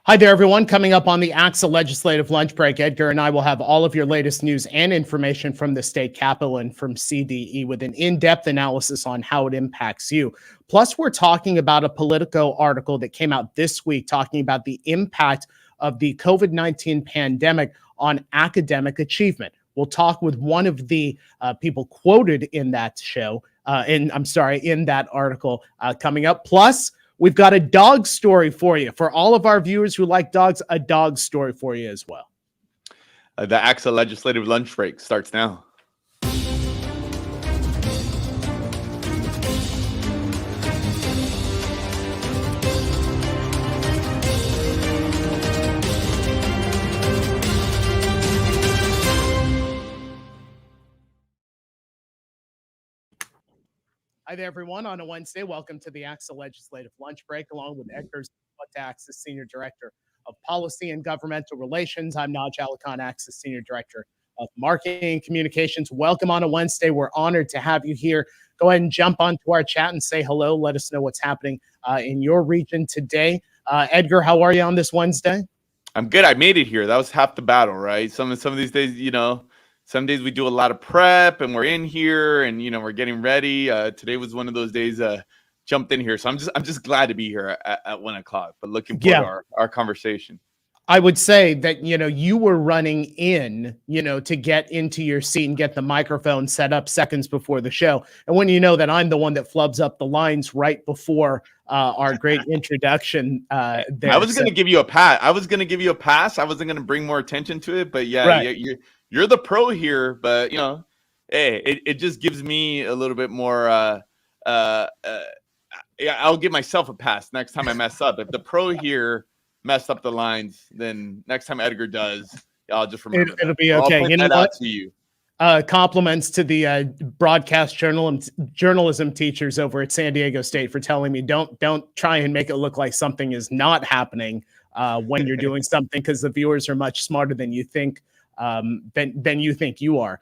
Hi there, everyone. Coming up on the ACSA Legislative Lunch Break, Edgar and I will have all of your latest news and information from the state capitol and from CDE with an in-depth analysis on how it impacts you. Plus, we're talking about a Politico article that came out this week talking about the impact of the COVID-19 pandemic on academic achievement. We'll talk with one of the people quoted in that in that article coming up. Plus, we've got a dog story for you. For all of our viewers who like dogs, a dog story for you as well. The ACSA Legislative Lunch Break starts now. Hi there, everyone. On a Wednesday, welcome to the ACSA Legislative Lunch Break, along with Edgar's ACSA Senior Director of Policy and Governmental Relations. I'm Naj Alikhan, ACSA Senior Director of Marketing and Communications. Welcome on a Wednesday. We're honored to have you here. Go ahead and jump onto our chat and say hello. Let us know what's happening in your region today. Edgar, how are you on this Wednesday? I'm good. I made it here. That was half the battle, right? Some of these days, some days we do a lot of prep and we're in here and, we're getting ready. Today was one of those days, jumped in here. So I'm just glad to be here at 1 o'clock, but looking forward to our conversation. I would say that, you were running in, to get into your seat and get the microphone set up seconds before the show. And when you know that I'm the one that flubs up the lines right before our great introduction there. I was going to give you a pass. I wasn't going to bring more attention to it, but yeah, right. You're the pro here, but hey, it just gives me a little bit more. I'll give myself a pass next time I mess up. If the pro here messed up the lines, then next time Edgar does, I'll just remember. It'll be okay. I'll point that out to you. Compliments to the broadcast journalism teachers over at San Diego State for telling me don't try and make it look like something is not happening when you're doing something, because the viewers are much smarter than you think. Than you think you are.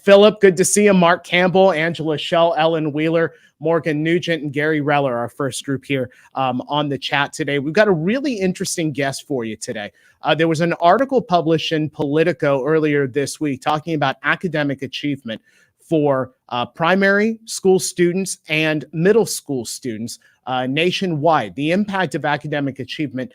Philip, good to see you. Mark Campbell, Angela Schell, Ellen Wheeler, Morgan Nugent, and Gary Reller, our first group here on the chat today. We've got a really interesting guest for you today. There was an article published in Politico earlier this week talking about academic achievement for primary school students and middle school students nationwide. The impact of academic achievement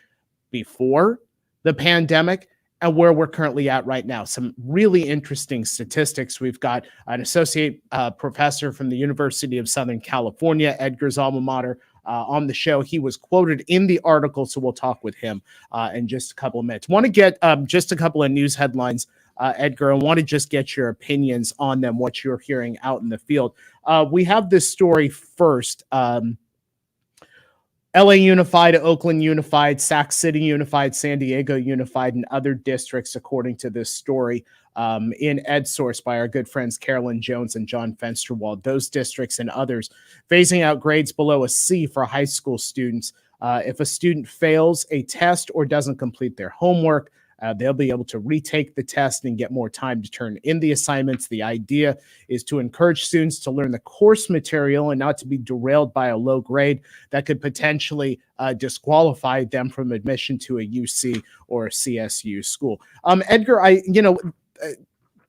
before the pandemic and where we're currently at right now. Some really interesting statistics. We've got an associate professor from the University of Southern California, Edgar's alma mater, on the show. He was quoted in the article, so we'll talk with him in just a couple of minutes. Want to get just a couple of news headlines, Edgar. I want to just get your opinions on them, what you're hearing out in the field. We have this story first. LA Unified, Oakland Unified, Sac City Unified, San Diego Unified, and other districts, according to this story in EdSource by our good friends Carolyn Jones and John Fensterwald. Those districts and others phasing out grades below a C for high school students. If a student fails a test or doesn't complete their homework, they'll be able to retake the test and get more time to turn in the assignments. The idea is to encourage students to learn the course material and not to be derailed by a low grade that could potentially disqualify them from admission to a UC or a CSU school. Edgar,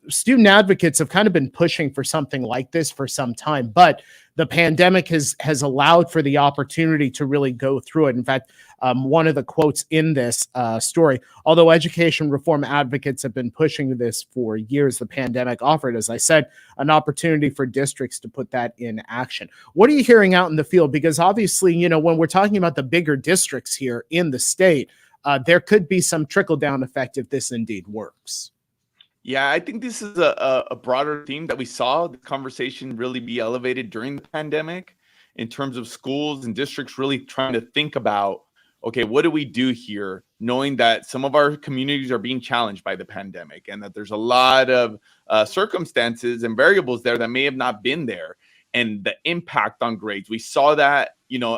student advocates have kind of been pushing for something like this for some time, but the pandemic has allowed for the opportunity to really go through it. In fact, one of the quotes in this story, although education reform advocates have been pushing this for years, the pandemic offered, as I said, an opportunity for districts to put that in action. What are you hearing out in the field? Because obviously, when we're talking about the bigger districts here in the state, there could be some trickle-down effect if this indeed works. Yeah, I think this is a broader theme that we saw the conversation really be elevated during the pandemic in terms of schools and districts really trying to think about, okay, what do we do here, knowing that some of our communities are being challenged by the pandemic and that there's a lot of circumstances and variables there that may have not been there, and the impact on grades. We saw that,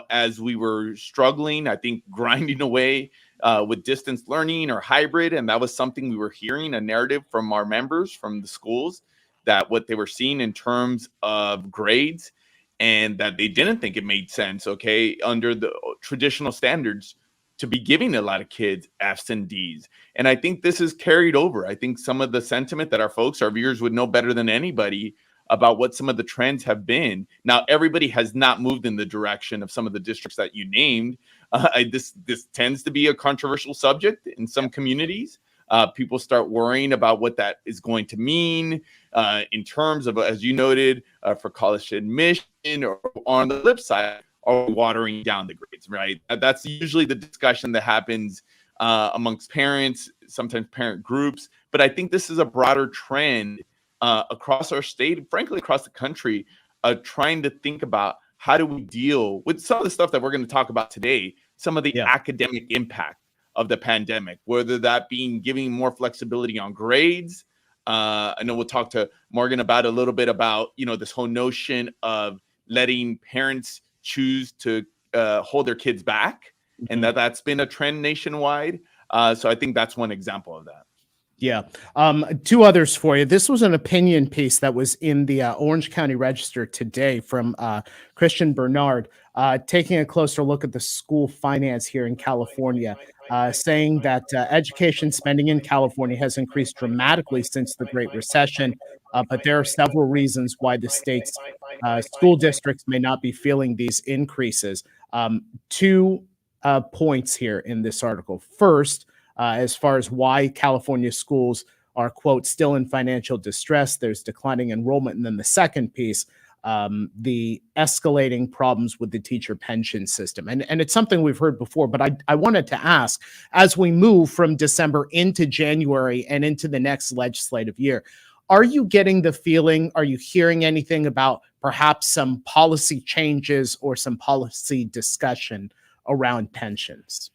as we were struggling, I think, grinding away with distance learning or hybrid. And that was something we were hearing, a narrative from our members, from the schools, that what they were seeing in terms of grades and that they didn't think it made sense, okay, under the traditional standards to be giving a lot of kids F's and D's. And I think this is carried over. I think some of the sentiment that our viewers would know better than anybody about what some of the trends have been. Now, everybody has not moved in the direction of some of the districts that you named. This tends to be a controversial subject in some communities. People start worrying about what that is going to mean in terms of, as you noted, for college admission, or on the flip side, are watering down the grades, right? That's usually the discussion that happens amongst parents, sometimes parent groups. But I think this is a broader trend across our state, frankly, across the country, trying to think about how do we deal with some of the stuff that we're going to talk about today, some of the academic impact of the pandemic, whether that being giving more flexibility on grades. I know we'll talk to Morgan about a little bit about, this whole notion of letting parents choose to hold their kids back, and that's been a trend nationwide. So I think that's one example of that. Yeah. Two others for you. This was an opinion piece that was in the Orange County Register today from Christian Bernard, taking a closer look at the school finance here in California, saying that education spending in California has increased dramatically since the Great Recession, but there are several reasons why the state's school districts may not be feeling these increases. Two points here in this article. First, as far as why California schools are, quote, still in financial distress, there's declining enrollment. And then the second piece, the escalating problems with the teacher pension system. And it's something we've heard before, but I wanted to ask, as we move from December into January and into the next legislative year, are you getting the feeling, are you hearing anything about perhaps some policy changes or some policy discussion around pensions?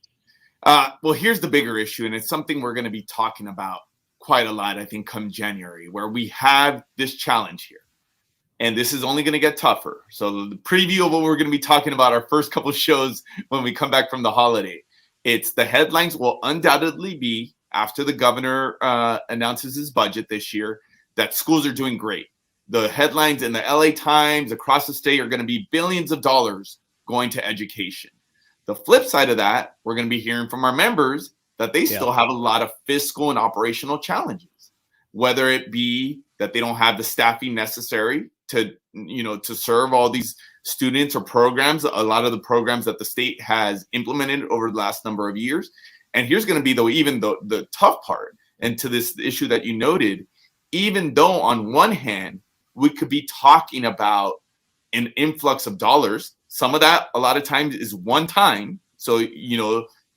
Well, here's the bigger issue, and it's something we're going to be talking about quite a lot, I think, come January, where we have this challenge here. And this is only going to get tougher. So the preview of what we're going to be talking about our first couple of shows when we come back from the holiday, it's the headlines will undoubtedly be, after the governor announces his budget this year, that schools are doing great. The headlines in the LA Times across the state are going to be billions of dollars going to education. The flip side of that, we're going to be hearing from our members that they still have a lot of fiscal and operational challenges, whether it be that they don't have the staffing necessary to serve all these students or programs, a lot of the programs that the state has implemented over the last number of years. And here's going to be, the tough part, and to this issue that you noted, even though on one hand, we could be talking about an influx of dollars. Some of that, a lot of times, is one time. So,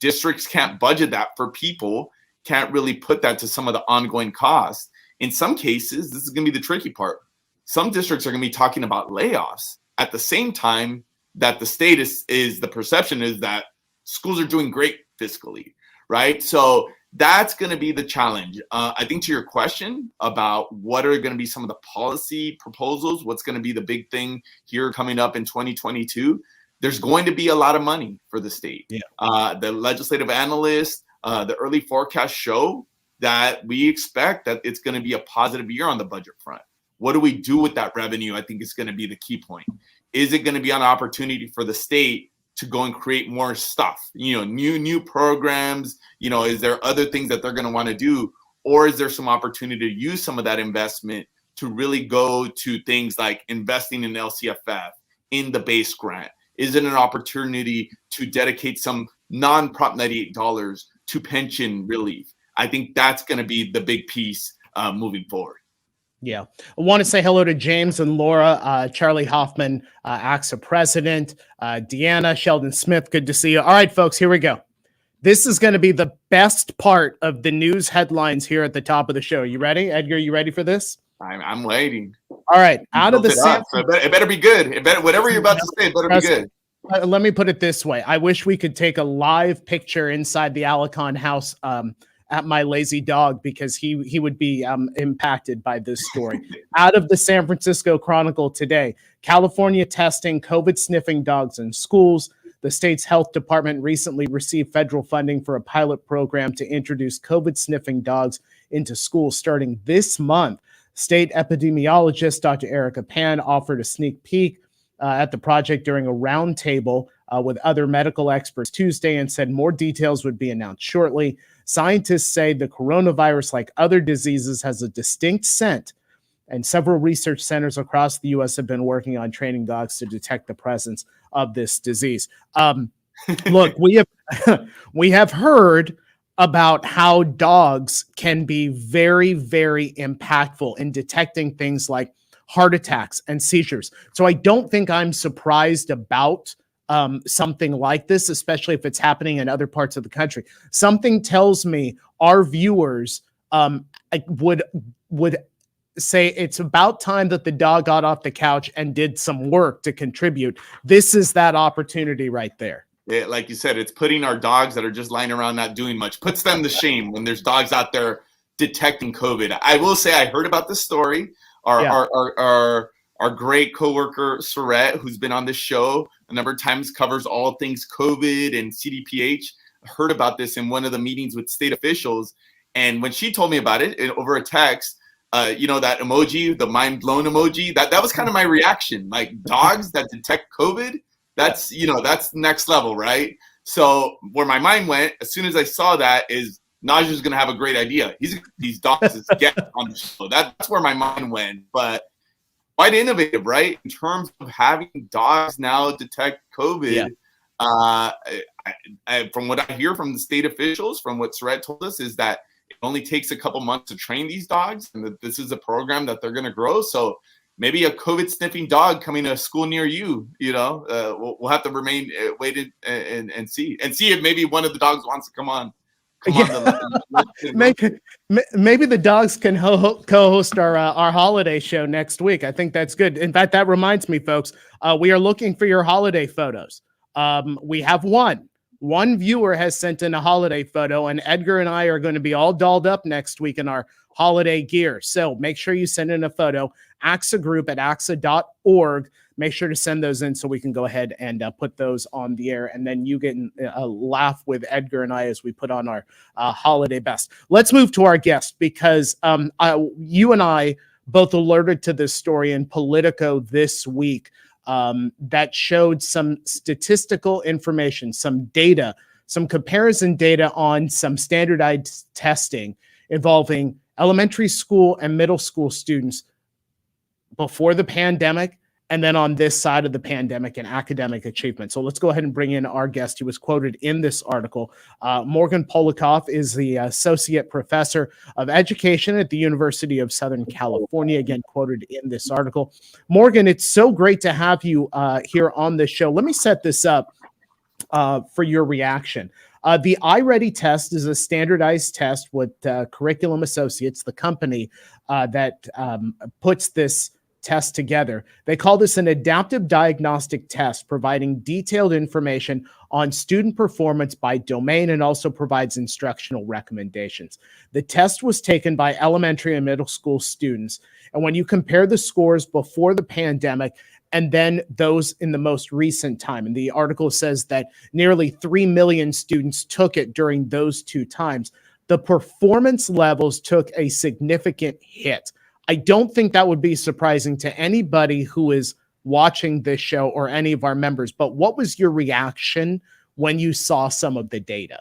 districts can't budget that for people, can't really put that to some of the ongoing costs. In some cases, this is going to be the tricky part. Some districts are going to be talking about layoffs at the same time that the state is the perception is that schools are doing great fiscally, right? So that's going to be the challenge. I think to your question about what are going to be some of the policy proposals, what's going to be the big thing here coming up in 2022, there's going to be a lot of money for the state. The legislative analysts, the early forecasts show that we expect that it's going to be a positive year on the budget front. What do we do with that revenue? I think is going to be the key point. Is it going to be an opportunity for the state to go and create more stuff, new programs, is there other things that they're going to want to do? Or is there some opportunity to use some of that investment to really go to things like investing in LCFF, in the base grant? Is it an opportunity to dedicate some non-Prop 98 dollars to pension relief? I think that's going to be the big piece moving forward. Yeah. I want to say hello to James and Laura, Charlie Hoffman, ACSA president, Deanna, Sheldon Smith. Good to see you. All right, folks, here we go. This is going to be the best part of the news headlines here at the top of the show. You ready? Edgar, you ready for this? I'm waiting. All right. Out of the it better be good. Whatever you're about to say, it better be good. Let me put it this way. I wish we could take a live picture inside the Alicon house at my lazy dog, because he would be impacted by this story. Out of the San Francisco Chronicle today, California testing COVID sniffing dogs in schools. The state's health department recently received federal funding for a pilot program to introduce COVID sniffing dogs into schools starting this month. State epidemiologist Dr. Erica Pan offered a sneak peek at the project during a roundtable with other medical experts Tuesday and said more details would be announced shortly. Scientists say the coronavirus, like other diseases, has a distinct scent, and several research centers across the U.S. have been working on training dogs to detect the presence of this disease. Look, we have heard about how dogs can be very, very impactful in detecting things like heart attacks and seizures. So I don't think I'm surprised about something like this, especially if it's happening in other parts of the country. Something tells me our viewers would say it's about time that the dog got off the couch and did some work to contribute. This is that opportunity right there. Yeah, like you said, it's putting our dogs that are just lying around not doing much, puts them to shame when there's dogs out there detecting COVID. I will say I heard about this story. Our great coworker, Surette, who's been on this show a number of times, covers all things COVID and CDPH, heard about this in one of the meetings with state officials. And when she told me about it over a text, that emoji, the mind blown emoji, that was kind of my reaction. Like, dogs that detect COVID, that's next level, right? So where my mind went as soon as I saw that is Najee's going to have a great idea. These dogs is get on the show. That's where my mind went. But quite innovative, right? In terms of having dogs now detect COVID. From what I hear from the state officials, from what Surette told us, is that it only takes a couple months to train these dogs, and that this is a program that they're going to grow. So maybe a COVID sniffing dog coming to a school near you, we'll have to wait and see if maybe one of the dogs wants to come on. Maybe the dogs can co-host our holiday show next week. I think that's good. In fact, that reminds me, folks, we are looking for your holiday photos. We have one viewer has sent in a holiday photo, and Edgar and I are going to be all dolled up next week in our holiday gear. So make sure you send in a photo. ACSA group at ACSA.org. Make sure to send those in so we can go ahead and put those on the air. And then you get a laugh with Edgar and I as we put on our holiday best. Let's move to our guest, because you and I both alerted to this story in Politico this week that showed some statistical information, some data, some comparison data on some standardized testing involving elementary school and middle school students before the pandemic, and then on this side of the pandemic and academic achievement. So let's go ahead and bring in our guest. He was quoted in this article. Morgan Polikoff is the Associate Professor of Education at the University of Southern California, again, quoted in this article. Morgan, it's so great to have you here on the show. Let me set this up for your reaction. The iReady test is a standardized test with Curriculum Associates, the company that puts this test together. They call this an adaptive diagnostic test, providing detailed information on student performance by domain and also provides instructional recommendations. The test was taken by elementary and middle school students. And when you compare the scores before the pandemic and then those in the most recent time, and the article says that nearly 3 million students took it during those two times, the performance levels took a significant hit. I don't think that would be surprising to anybody who is watching this show or any of our members, but what was your reaction when you saw some of the data?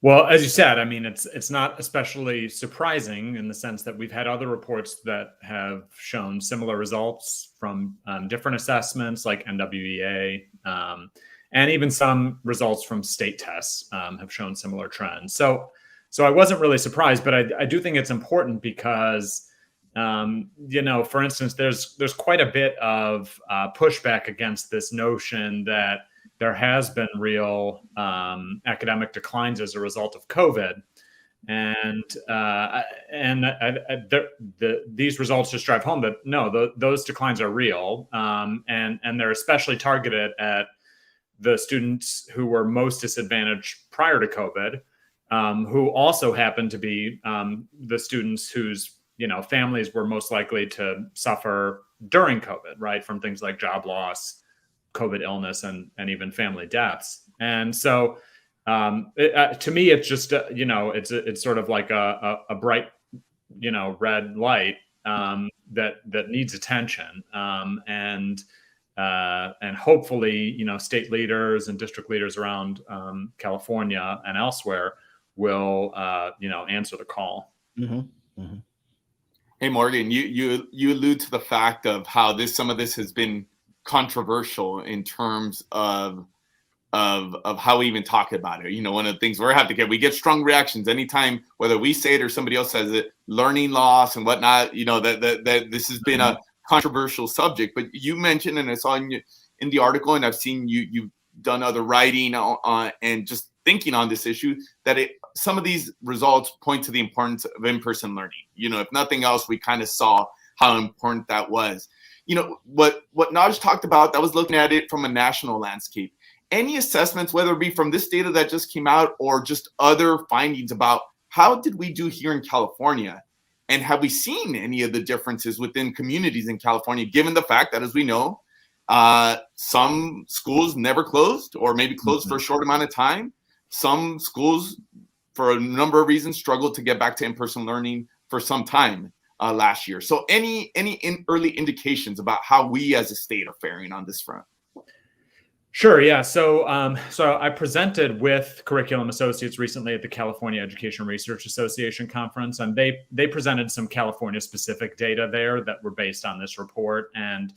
Well, as you said, I mean, it's not especially surprising in the sense that we've had other reports that have shown similar results from different assessments like NWEA, and even some results from state tests have shown similar trends. So I wasn't really surprised, but I do think it's important because, for instance, there's quite a bit of pushback against this notion that there has been real academic declines as a result of COVID, and these results just drive home that no, those declines are real, and they're especially targeted at the students who were most disadvantaged prior to COVID. Who also happen to be the students whose families were most likely to suffer during COVID, right, from things like job loss, COVID illness, and even family deaths. And so, to me, it's just it's sort of like a bright red light that needs attention. And and hopefully, state leaders and district leaders around California and elsewhere will, answer the call. Mm-hmm. Mm-hmm. Hey, Morgan, you allude to the fact of how some of this has been controversial in terms of how we even talk about it. One of the things we get strong reactions anytime, whether we say it or somebody else says it, learning loss and whatnot, that this has been a controversial subject. But you mentioned, and I saw in the article, and I've seen you've done other writing on and just thinking on this issue, that some of these results point to the importance of in-person learning. If nothing else, we kind of saw how important that was. What Naj talked about, that was looking at it from a national landscape. Any assessments, whether it be from this data that just came out or just other findings about how did we do here in California? And have we seen any of the differences within communities in California, given the fact that, as we know, some schools never closed or maybe closed for a short amount of time. Some schools, for a number of reasons, struggled to get back to in-person learning for some time last year. So any early indications about how we as a state are faring on this front? Sure. Yeah. So I presented with Curriculum Associates recently at the California Education Research Association conference, and they presented some California specific data there that were based on this report. And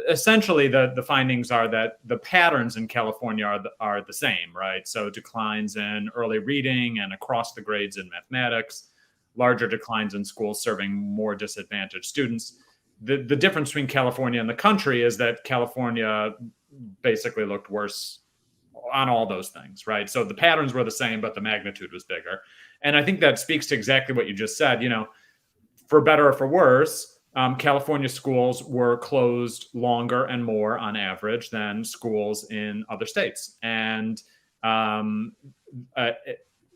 essentially the findings are that the patterns in California are the same, right? So declines in early reading and across the grades in mathematics, larger declines in schools serving more disadvantaged students. The difference between California and the country is that California basically looked worse on all those things, right? So the patterns were the same, but the magnitude was bigger. And I think that speaks to exactly what you just said. For better or for worse, California schools were closed longer and more on average than schools in other states. And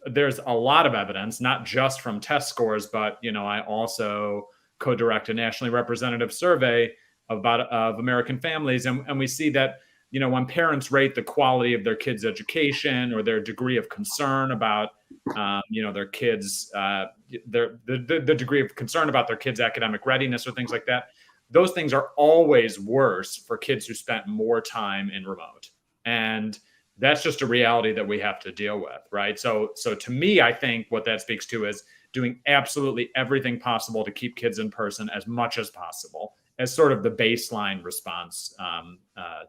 there's a lot of evidence, not just from test scores, but, I also co-direct a nationally representative survey of American families. And we see that, when parents rate the quality of their kids' education or their degree of concern about, their kids, the degree of concern about their kids' academic readiness or things like that, those things are always worse for kids who spent more time in remote. And that's just a reality that we have to deal with, right? So to me, I think what that speaks to is doing absolutely everything possible to keep kids in person as much as possible, as sort of the baseline response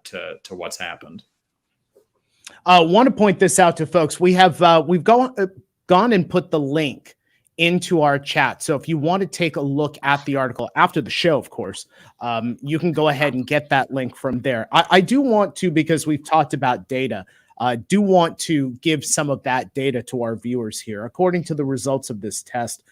to what's happened. I want to point this out to folks. We've gone and put the link into our chat. So if you want to take a look at the article after the show, of course, you can go ahead and get that link from there. I do want to, because we've talked about data, do want to give some of that data to our viewers here. According to the results of this test,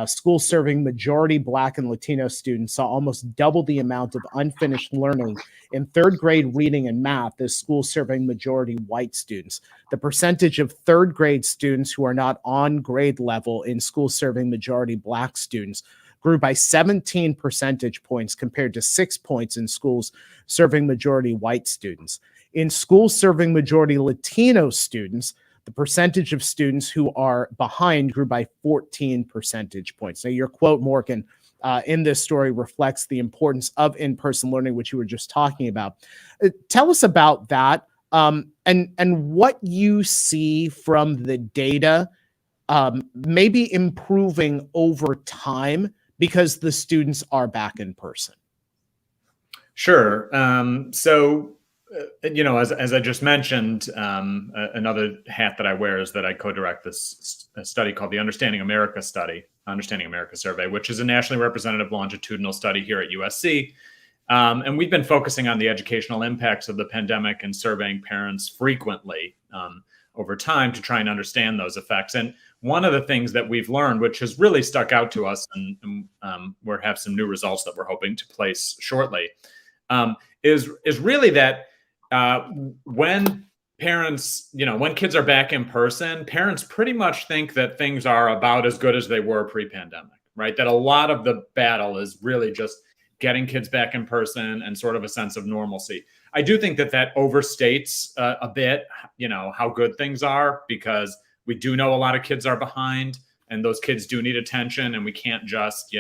schools serving majority Black and Latino students saw almost double the amount of unfinished learning in third grade reading and math as schools serving majority white students. The percentage of third grade students who are not on grade level in schools serving majority Black students grew by 17 percentage points compared to 6 points in schools serving majority white students. In schools serving majority Latino students, the percentage of students who are behind grew by 14 percentage points. Now, your quote, Morgan, in this story reflects the importance of in-person learning, which you were just talking about. Tell us about that and what you see from the data maybe improving over time because the students are back in person. Sure. As I just mentioned, another hat that I wear is that I co-direct this study called the Understanding America Survey, which is a nationally representative longitudinal study here at USC. And we've been focusing on the educational impacts of the pandemic and surveying parents frequently over time to try and understand those effects. And one of the things that we've learned, which has really stuck out to us, and we have some new results that we're hoping to place shortly, is really that when parents, when kids are back in person, parents pretty much think that things are about as good as they were pre-pandemic, right? That a lot of the battle is really just getting kids back in person and sort of a sense of normalcy. I do think that overstates a bit, how good things are, because we do know a lot of kids are behind and those kids do need attention, and we can't just,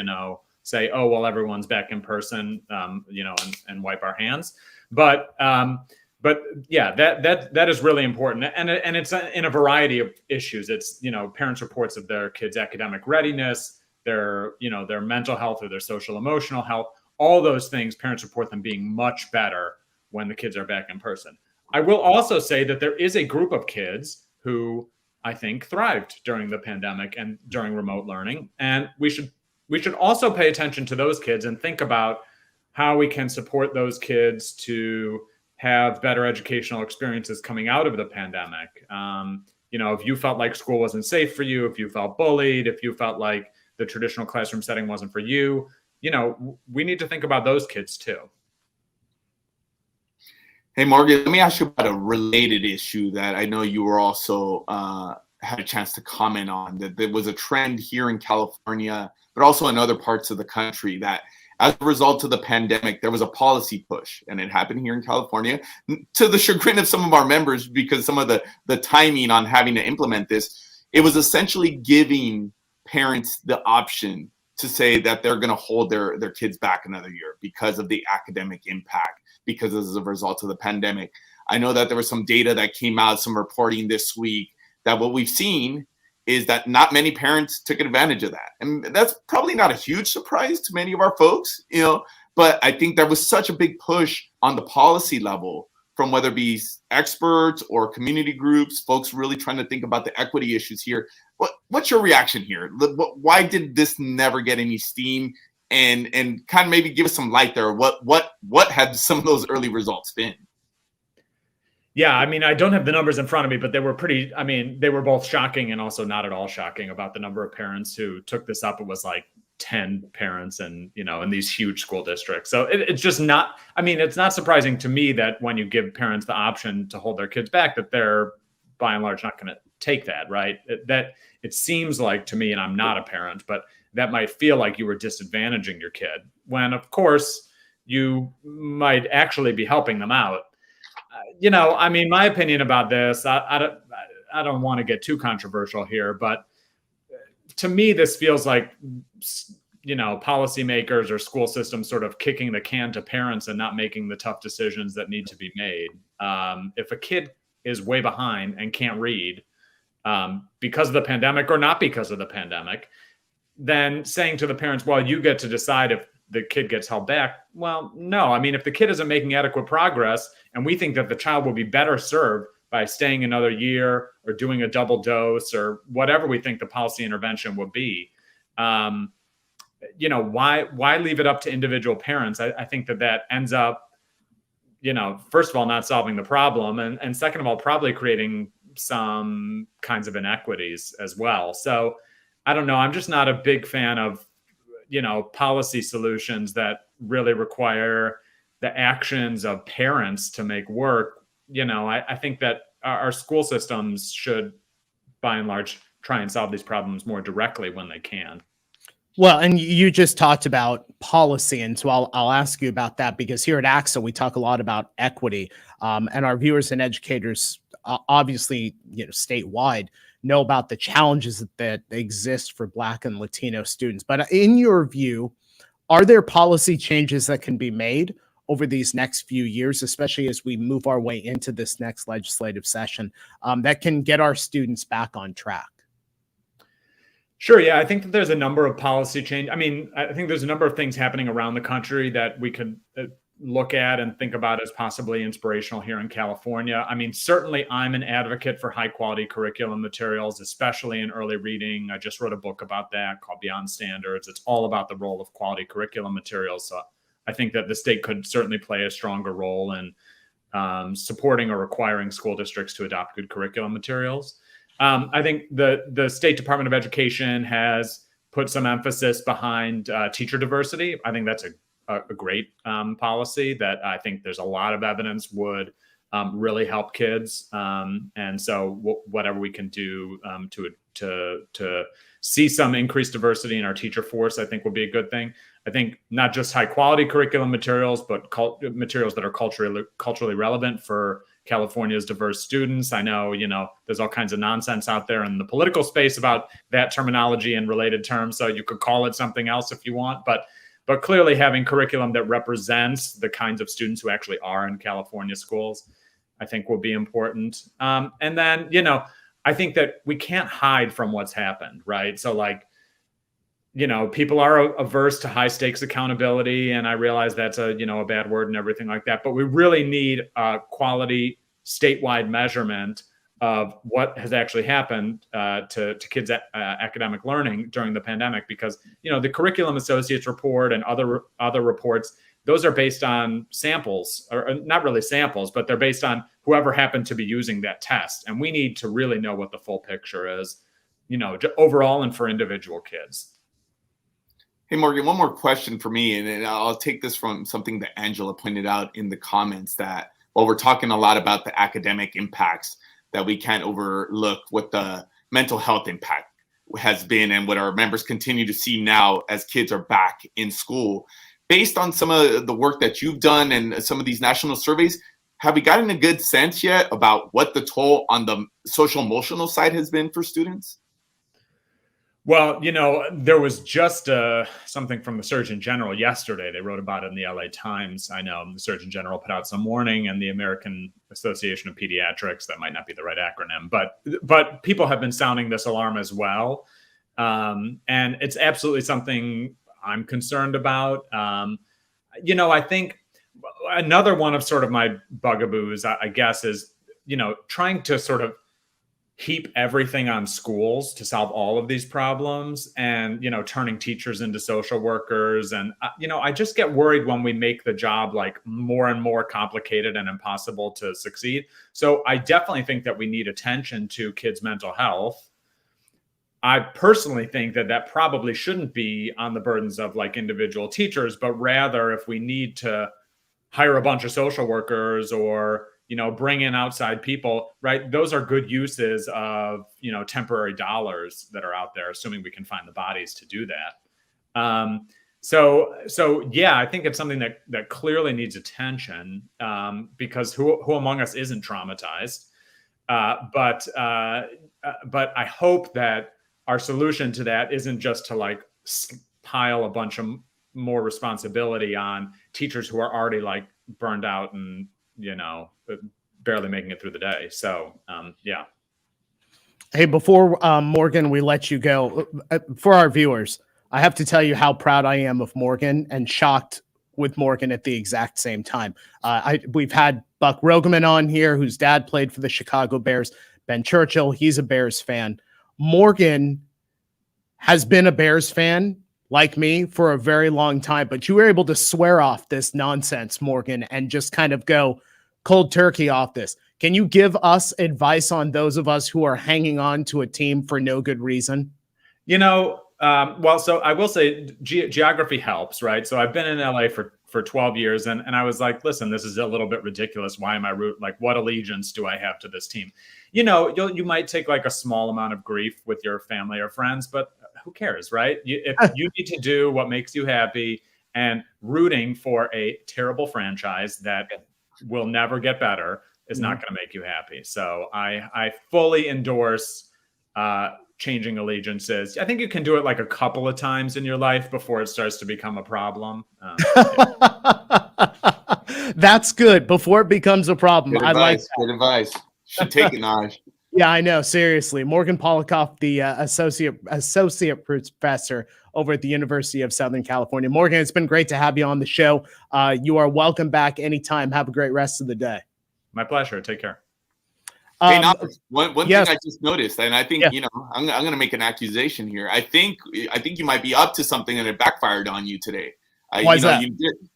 say, oh, well, everyone's back in person, and wipe our hands. But yeah, that is really important, and it's in a variety of issues. It's parents' reports of their kids' academic readiness, their mental health or their social emotional health, all those things. Parents report them being much better when the kids are back in person. I will also say that there is a group of kids who I think thrived during the pandemic and during remote learning, and we should also pay attention to those kids and think about how we can support those kids to have better educational experiences coming out of the pandemic. If you felt like school wasn't safe for you, if you felt bullied, if you felt like the traditional classroom setting wasn't for you, we need to think about those kids too. Hey, Morgan, let me ask you about a related issue that I know you were also had a chance to comment on, that there was a trend here in California, but also in other parts of the country, that as a result of the pandemic, there was a policy push, and it happened here in California to the chagrin of some of our members because some of the timing on having to implement this. It was essentially giving parents the option to say that they're going to hold their kids back another year because of the academic impact, because as a result of the pandemic. I know that there was some data that came out, some reporting this week, that what we've seen is that not many parents took advantage of that. And that's probably not a huge surprise to many of our folks, but I think there was such a big push on the policy level from whether it be experts or community groups, folks really trying to think about the equity issues here. What's your reaction here? Why did this never get any steam? And kind of maybe give us some light there. What had some of those early results been? Yeah, I don't have the numbers in front of me, but they were they were both shocking and also not at all shocking about the number of parents who took this up. It was like 10 parents and, in these huge school districts. So it's just not, it's not surprising to me that when you give parents the option to hold their kids back, that they're by and large not going to take that, right? That it seems like to me, and I'm not a parent, but that might feel like you were disadvantaging your kid when, of course, you might actually be helping them out. My opinion about this, I don't want to get too controversial here, but to me, this feels like, policymakers or school systems sort of kicking the can to parents and not making the tough decisions that need to be made. If a kid is way behind and can't read because of the pandemic or not because of the pandemic, then saying to the parents, well, you get to decide if the kid gets held back. Well, no. If the kid isn't making adequate progress and we think that the child will be better served by staying another year or doing a double dose or whatever we think the policy intervention would be, why leave it up to individual parents? I think that ends up, first of all, not solving the problem. And second of all, probably creating some kinds of inequities as well. So I don't know. I'm just not a big fan of, policy solutions that really require the actions of parents to make work. I think that our school systems should, by and large, try and solve these problems more directly when they can. Well, and you just talked about policy, and so I'll ask you about that, because here at ACSA, we talk a lot about equity, and our viewers and educators, obviously, statewide, know about the challenges that exist for Black and Latino students. But in your view, are there policy changes that can be made over these next few years, especially as we move our way into this next legislative session, that can get our students back on track? Sure. Yeah, I think that there's a number of policy change. I think there's a number of things happening around the country that we could look at and think about as possibly inspirational here in California. Certainly I'm an advocate for high quality curriculum materials, especially in early reading. I just wrote a book about that called Beyond Standards. It's all about the role of quality curriculum materials. So I think that the state could certainly play a stronger role in supporting or requiring school districts to adopt good curriculum materials. I think the State Department of Education has put some emphasis behind teacher diversity. I think that's a great policy that I think there's a lot of evidence would really help kids. And so whatever we can do to see some increased diversity in our teacher force, I think will be a good thing. I think not just high quality curriculum materials, but materials that are culturally relevant for California's diverse students. I know, there's all kinds of nonsense out there in the political space about that terminology and related terms. So you could call it something else if you want, but But clearly having curriculum that represents the kinds of students who actually are in California schools, I think will be important. And then, I think that we can't hide from what's happened, right? So like, people are averse to high stakes accountability. And I realize that's a bad word and everything like that, but we really need quality statewide measurement of what has actually happened to kids' academic learning during the pandemic, because the Curriculum Associates report and other reports, those are based on samples, or not really samples, but they're based on whoever happened to be using that test, and we need to really know what the full picture is, overall and for individual kids. Hey Morgan, one more question for me, and I'll take this from something that Angela pointed out in the comments, that while we're talking a lot about the academic impacts, that we can't overlook what the mental health impact has been and what our members continue to see now as kids are back in school. Based on some of the work that you've done and some of these national surveys, have we gotten a good sense yet about what the toll on the social emotional side has been for students? Well, there was just something from the Surgeon General yesterday. They wrote about it in the LA Times. I know the Surgeon General put out some warning, and the American Association of Pediatrics, that might not be the right acronym, but people have been sounding this alarm as well. And it's absolutely something I'm concerned about. I think another one of sort of my bugaboos, I guess, is, trying to sort of heap everything on schools to solve all of these problems, and, turning teachers into social workers. And, I just get worried when we make the job like more and more complicated and impossible to succeed. So I definitely think that we need attention to kids' mental health. I personally think that probably shouldn't be on the burdens of like individual teachers, but rather if we need to hire a bunch of social workers or bring in outside people, right? Those are good uses of, temporary dollars that are out there, assuming we can find the bodies to do that. So yeah, I think it's something that clearly needs attention, because who among us isn't traumatized? But I hope that our solution to that isn't just to like pile a bunch of more responsibility on teachers who are already like burned out and, barely making it through the day. So, yeah. Hey, before Morgan, we let you go, for our viewers, I have to tell you how proud I am of Morgan and shocked with Morgan at the exact same time. We've had Buck Rogeman on here, whose dad played for the Chicago Bears. Ben Churchill, he's a Bears fan. Morgan has been a Bears fan like me for a very long time, but you were able to swear off this nonsense, Morgan, and just kind of go cold turkey off this. Can you give us advice on those of us who are hanging on to a team for no good reason? Well, so I will say geography helps, right? So I've been in LA for 12 years and I was like, listen, this is a little bit ridiculous. Why am I like, what allegiance do I have to this team? You might take like a small amount of grief with your family or friends, but who cares, right? If you need to do what makes you happy, and rooting for a terrible franchise that will never get better is not going to make you happy. So I fully endorse changing allegiances. I think you can do it like a couple of times in your life before it starts to become a problem. That's good. Before it becomes a problem. Good advice. Good advice. Should take it, Naj. Yeah, I know. Seriously. Morgan Polikoff, the associate professor over at the University of Southern California. Morgan, it's been great to have you on the show. You are welcome back anytime. Have a great rest of the day. My pleasure. Take care. Hey, one thing I just noticed, and I think I'm going to make an accusation here. I think you might be up to something, and it backfired on you today. Why is that?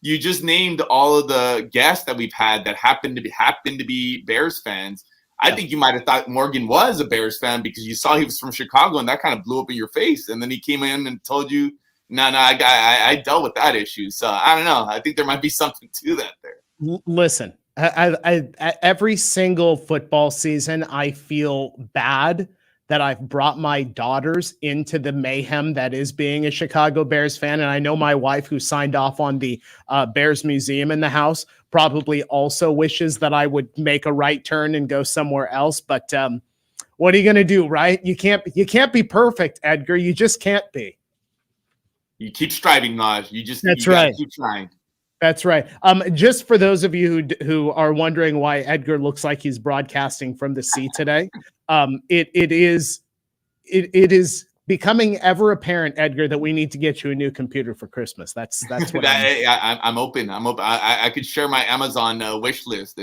You just named all of the guests that we've had that happened to be Bears fans. I think you might have thought Morgan was a Bears fan because you saw he was from Chicago, and that kind of blew up in your face. And then he came in and told you, no, I dealt with that issue. So I don't know. I think there might be something to that there. Listen, I every single football season, I feel bad that I've brought my daughters into the mayhem that is being a Chicago Bears fan. And I know my wife, who signed off on the Bears Museum in the house, probably also wishes that I would make a right turn and go somewhere else. But what are you going to do, right? You can't be perfect, Edgar. You just can't be. You keep striving, Naj. You That's you gotta right. keep trying. That's right. Just for those of you who are wondering why Edgar looks like he's broadcasting from the sea today, it is becoming ever apparent, Edgar, that we need to get you a new computer for Christmas. That's what I'm open. I'm open. I could share my Amazon wish list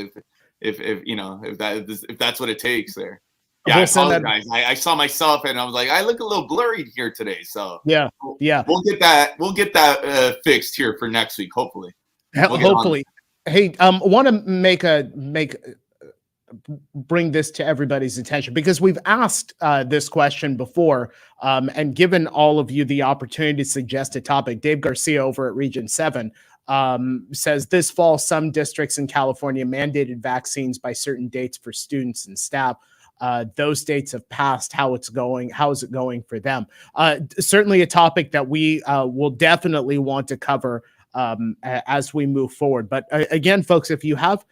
if that's what it takes there. Yeah, I apologize. I saw myself and I was like, I look a little blurry here today. So yeah. We'll get that fixed here for next week, hopefully. Hopefully. Hey, want to bring this to everybody's attention because we've asked this question before and given all of you the opportunity to suggest a topic. Dave Garcia over at Region 7 says this fall, some districts in California mandated vaccines by certain dates for students and staff. Those dates have passed. How is it going for them? Certainly a topic that we will definitely want to cover as we move forward. But again, folks, if you have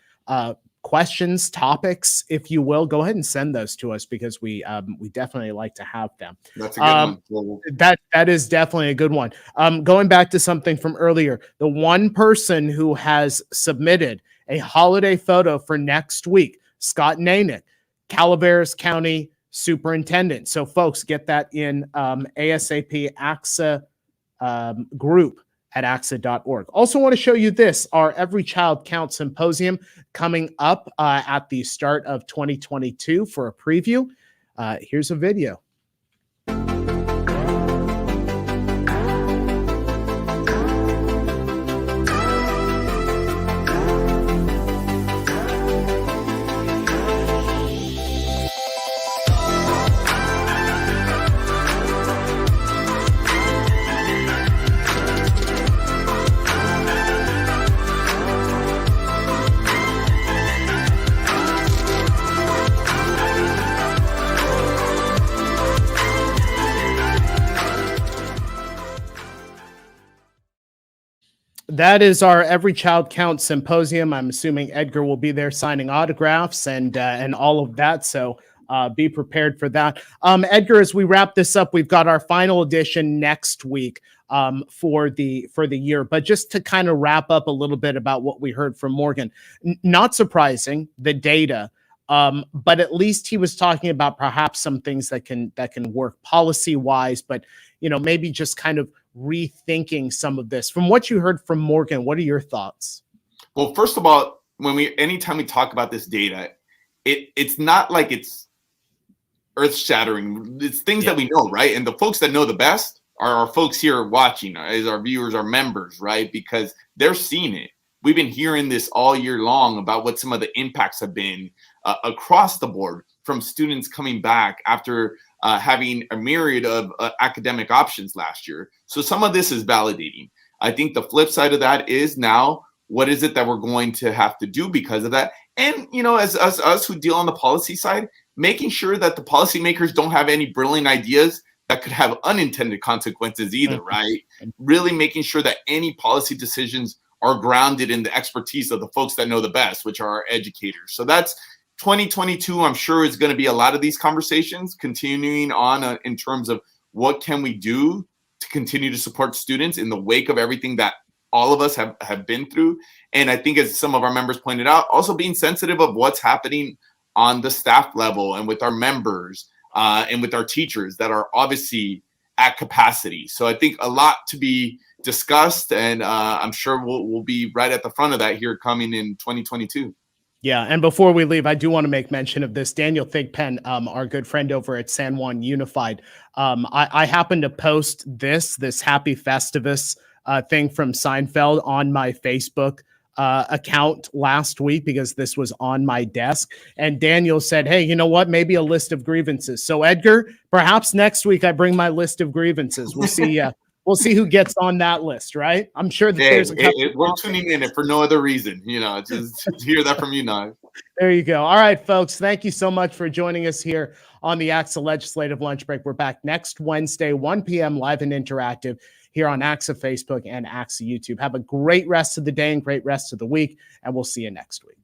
questions, topics, if you will, go ahead and send those to us because we definitely like to have them. That's a good one. That is definitely a good one. Going back to something from earlier, the one person who has submitted a holiday photo for next week, Scott Nanick, Calaveras County Superintendent. So folks, get that in ASAP ACSA group at ACSA.org. Also want to show you this, our Every Child Counts Symposium coming up at the start of 2022 for a preview. Here's a video. That is our Every Child Counts Symposium. I'm assuming Edgar will be there signing autographs and all of that. So be prepared for that. Edgar, as we wrap this up, we've got our final edition next week for the year. But just to kind of wrap up a little bit about what we heard from Morgan, not surprising, the data. But at least he was talking about perhaps some things that can work policy wise, but maybe just kind of rethinking some of this. From what you heard from Morgan, what are your thoughts? Well, first of all, anytime we talk about this data, it's not like it's earth-shattering. It's things that we know, right? And the folks that know the best are our folks here watching, as our viewers, our members, right? Because they're seeing it. We've been hearing this all year long about what some of the impacts have been across the board from students coming back after having a myriad of academic options last year. So some of this is validating. I think the flip side of that is now, what is it that we're going to have to do because of that? And, as us who deal on the policy side, making sure that the policymakers don't have any brilliant ideas that could have unintended consequences either, right? Really making sure that any policy decisions are grounded in the expertise of the folks that know the best, which are our educators. So that's 2022, I'm sure, is going to be a lot of these conversations continuing on in terms of what can we do to continue to support students in the wake of everything that all of us have been through. And I think, as some of our members pointed out, also being sensitive of what's happening on the staff level and with our members and with our teachers that are obviously at capacity. So I think a lot to be discussed, and I'm sure we'll be right at the front of that here coming in 2022. Yeah, and before we leave, I do want to make mention of this. Daniel Thigpen, our good friend over at San Juan Unified, I happened to post this Happy Festivus thing from Seinfeld on my Facebook account last week because this was on my desk. And Daniel said, hey, you know what? Maybe a list of grievances. So Edgar, perhaps next week I bring my list of grievances. We'll see. We'll see who gets on that list, right? I'm sure that there's a couple. We're tuning in for no other reason, just to hear that from you now. There you go. All right, folks. Thank you so much for joining us here on the ACSA Legislative Lunch Break. We're back next Wednesday, 1 p.m. live and interactive here on ACSA Facebook and ACSA YouTube. Have a great rest of the day and great rest of the week, and we'll see you next week.